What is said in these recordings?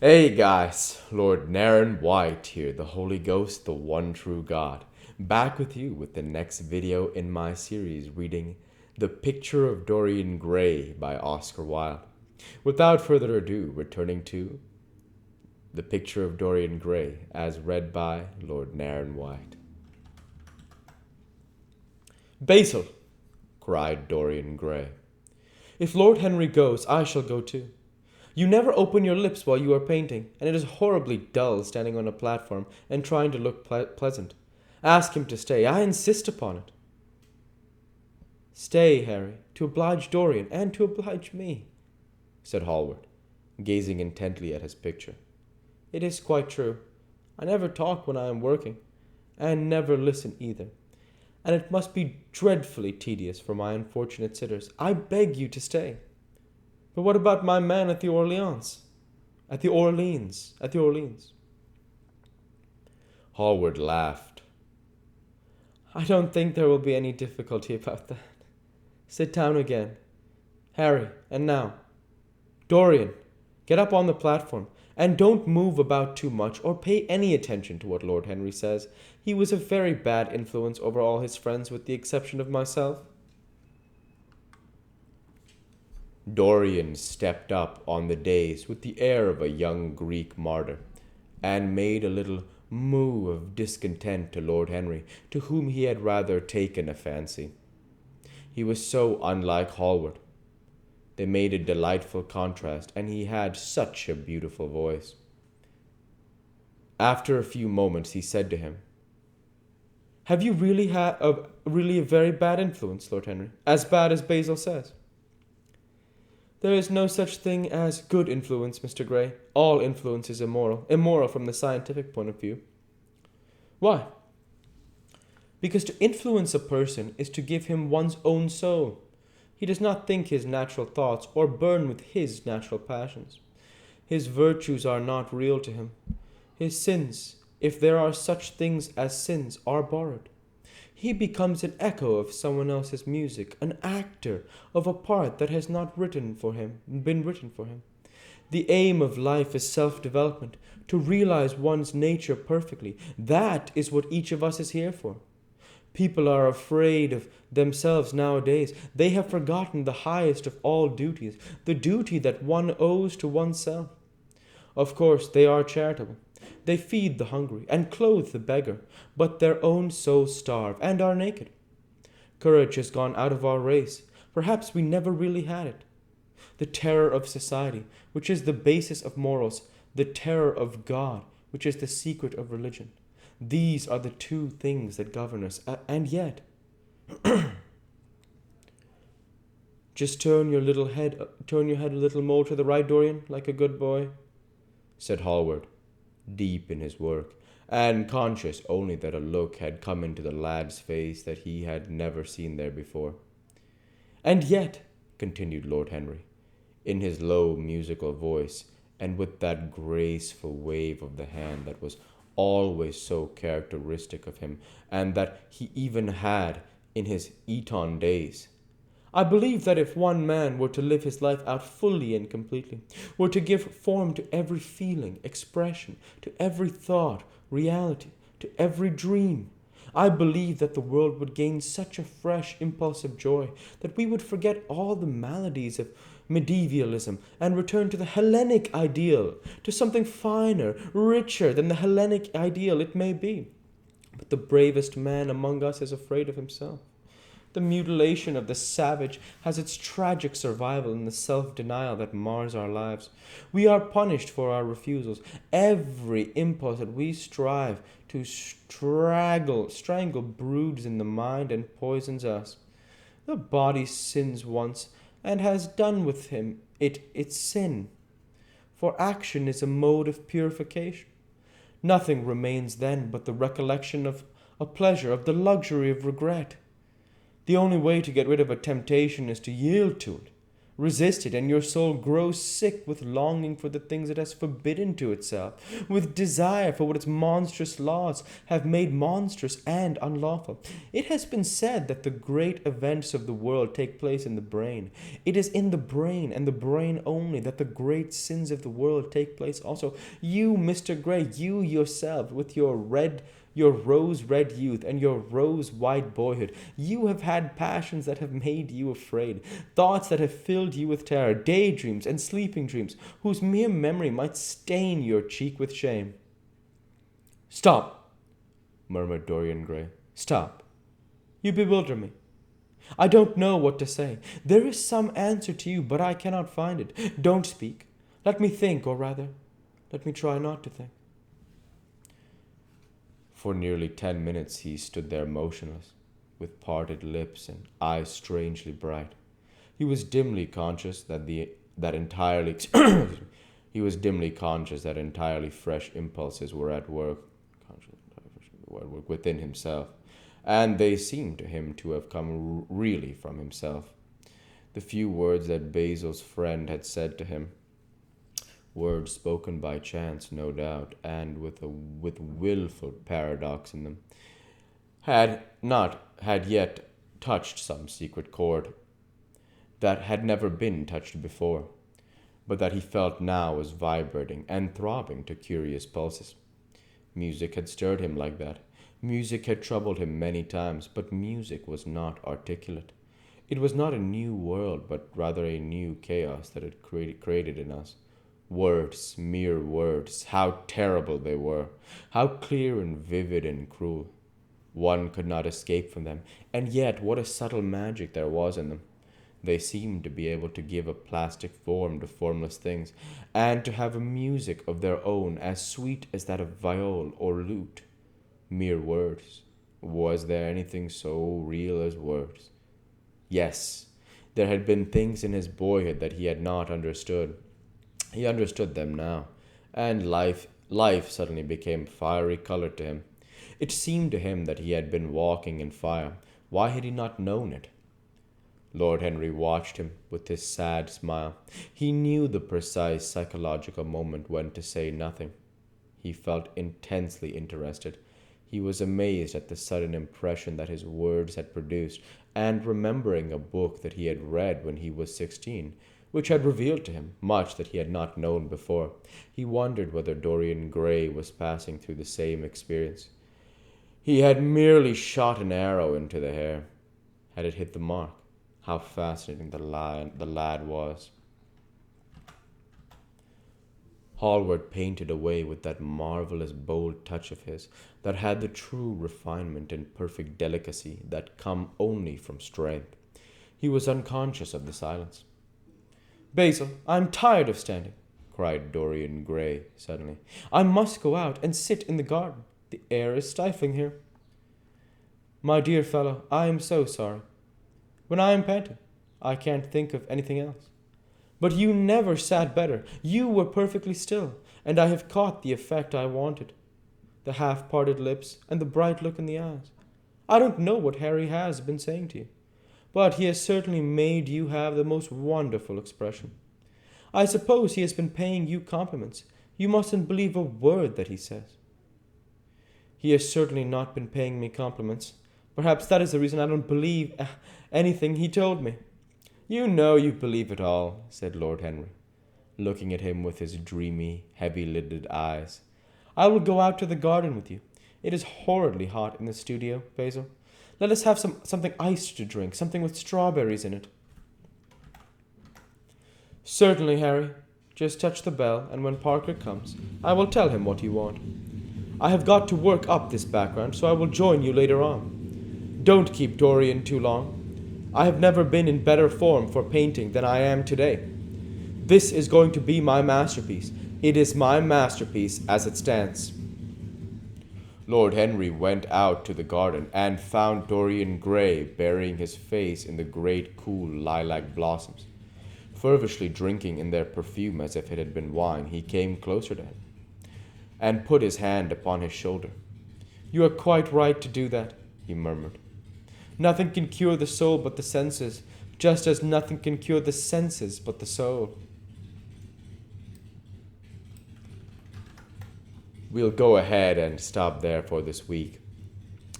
Hey guys, Lord Naren White here, the Holy Ghost, the one true God, back with you with the next video in my series reading The Picture of Dorian Gray by Oscar Wilde. Without further ado, returning to The Picture of Dorian Gray as read by Lord Naren White. Basil, cried Dorian Gray. If Lord Henry goes, I shall go too. You never open your lips while you are painting, and it is horribly dull standing on a platform and trying to look pleasant. Ask him to stay. I insist upon it. Stay, Harry, to oblige Dorian and to oblige me, said Hallward, gazing intently at his picture. It is quite true. I never talk when I am working, and never listen either. And it must be dreadfully tedious for my unfortunate sitters. I beg you to stay. But what about my man at the Orleans? At the Orleans. Hallward laughed. I don't think there will be any difficulty about that. Sit down again. Harry, and now. Dorian, get up on the platform, and don't move about too much or pay any attention to what Lord Henry says. He was a very bad influence over all his friends with the exception of myself. Dorian stepped up on the dais with the air of a young Greek martyr, and made a little moo of discontent to Lord Henry, to whom he had rather taken a fancy. He was so unlike Hallward. They made a delightful contrast, and he had such a beautiful voice. After a few moments he said to him, Have you really had really a very bad influence, Lord Henry? As bad as Basil says? There is no such thing as good influence, Mr. Gray. All influence is immoral from the scientific point of view. Why? Because to influence a person is to give him one's own soul. He does not think his natural thoughts or burn with his natural passions. His virtues are not real to him. His sins, if there are such things as sins, are borrowed. He becomes an echo of someone else's music, an actor of a part that has not been written for him. The aim of life is self-development, to realize one's nature perfectly. That is what each of us is here for. People are afraid of themselves nowadays. They have forgotten the highest of all duties, the duty that one owes to oneself. Of course, they are charitable. They feed the hungry and clothe the beggar, but their own souls starve and are naked. Courage has gone out of our race. Perhaps we never really had it. The terror of society, which is the basis of morals, the terror of God, which is the secret of religion. These are the two things that govern us, and yet... Just turn your head a little more to the right, Dorian, like a good boy, said Hallward, deep in his work, and conscious only that a look had come into the lad's face that he had never seen there before. And yet, continued Lord Henry, in his low musical voice, and with that graceful wave of the hand that was always so characteristic of him, and that he even had in his Eton days, I believe that if one man were to live his life out fully and completely, were to give form to every feeling, expression, to every thought, reality, to every dream, I believe that the world would gain such a fresh, impulsive joy that we would forget all the maladies of medievalism and return to the Hellenic ideal, to something finer, richer than the Hellenic ideal it may be. But the bravest man among us is afraid of himself. The mutilation of the savage has its tragic survival in the self-denial that mars our lives. We are punished for our refusals. Every impulse that we strive to strangle broods in the mind and poisons us. The body sins once, and has done with him its sin. For action is a mode of purification. Nothing remains then but the recollection of a pleasure, of the luxury of regret. The only way to get rid of a temptation is to yield to it, Resist it, and your soul grows sick with longing for the things it has forbidden to itself, with desire for what its monstrous laws have made monstrous and unlawful. It has been said that the great events of the world take place in the brain. It is in the brain, and the brain only, that the great sins of the world take place also. You, Mr. Gray, you yourself, with your rose-red youth and your rose-white boyhood, you have had passions that have made you afraid, thoughts that have filled you with terror, daydreams and sleeping dreams, whose mere memory might stain your cheek with shame. "Stop," murmured Dorian Gray. "Stop. You bewilder me. I don't know what to say. There is some answer to you, but I cannot find it. Don't speak. Let me think, or rather, let me try not to think." For nearly 10 minutes he stood there motionless, with parted lips and eyes strangely bright. He was dimly conscious that entirely he was dimly conscious that entirely fresh impulses were at work within himself, and they seemed to him to have come really from himself. The few words that Basil's friend had said to him, words spoken by chance, no doubt, and with willful paradox in them, had yet touched some secret chord that had never been touched before, but that he felt now was vibrating and throbbing to curious pulses. Music had stirred him like that. Music had troubled him many times, but music was not articulate. It was not a new world, but rather a new chaos that it created in us. Words, mere words, how terrible they were, how clear and vivid and cruel. One could not escape from them, and yet what a subtle magic there was in them. They seemed to be able to give a plastic form to formless things, and to have a music of their own as sweet as that of viol or lute. Mere words. Was there anything so real as words? Yes, there had been things in his boyhood that he had not understood. He understood them now, and life suddenly became fiery colored to him. It seemed to him that he had been walking in fire. Why had he not known it? Lord Henry watched him with his sad smile. He knew the precise psychological moment when to say nothing. He felt intensely interested. He was amazed at the sudden impression that his words had produced, and remembering a book that he had read when he was 16, which had revealed to him much that he had not known before, he wondered whether Dorian Gray was passing through the same experience. He had merely shot an arrow into the air. Had it hit the mark? How fascinating the lad was. Hallward painted away with that marvelous bold touch of his that had the true refinement and perfect delicacy that come only from strength. He was unconscious of the silence. "Basil, I'm tired of standing," cried Dorian Gray suddenly. "I must go out and sit in the garden. The air is stifling here." "My dear fellow, I am so sorry. When I am panting, I can't think of anything else. But you never sat better. You were perfectly still, and I have caught the effect I wanted. The half-parted lips and the bright look in the eyes. I don't know what Harry has been saying to you, but he has certainly made you have the most wonderful expression. I suppose he has been paying you compliments. You mustn't believe a word that he says." "He has certainly not been paying me compliments. Perhaps that is the reason I don't believe anything he told me." "You know you believe it all," said Lord Henry, looking at him with his dreamy, heavy-lidded eyes. "I will go out to the garden with you. It is horridly hot in the studio, Basil. Let us have something iced to drink, something with strawberries in it." "Certainly, Harry. Just touch the bell, and when Parker comes, I will tell him what you want. I have got to work up this background, so I will join you later on. Don't keep Dorian too long. I have never been in better form for painting than I am today. This is going to be my masterpiece. It is my masterpiece as it stands." Lord Henry went out to the garden and found Dorian Gray burying his face in the great cool lilac blossoms. Fervently drinking in their perfume as if it had been wine, he came closer to him and put his hand upon his shoulder. "You are quite right to do that," he murmured. "Nothing can cure the soul but the senses. just as nothing can cure the senses but the soul. We'll go ahead and stop there for this week.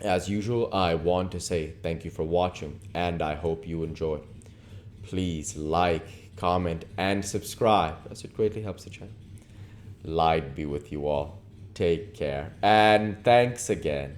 As usual, I want to say thank you for watching, and I hope you enjoyed. Please like, comment, and subscribe, as it greatly helps the channel. Light be with you all. Take care, and thanks again.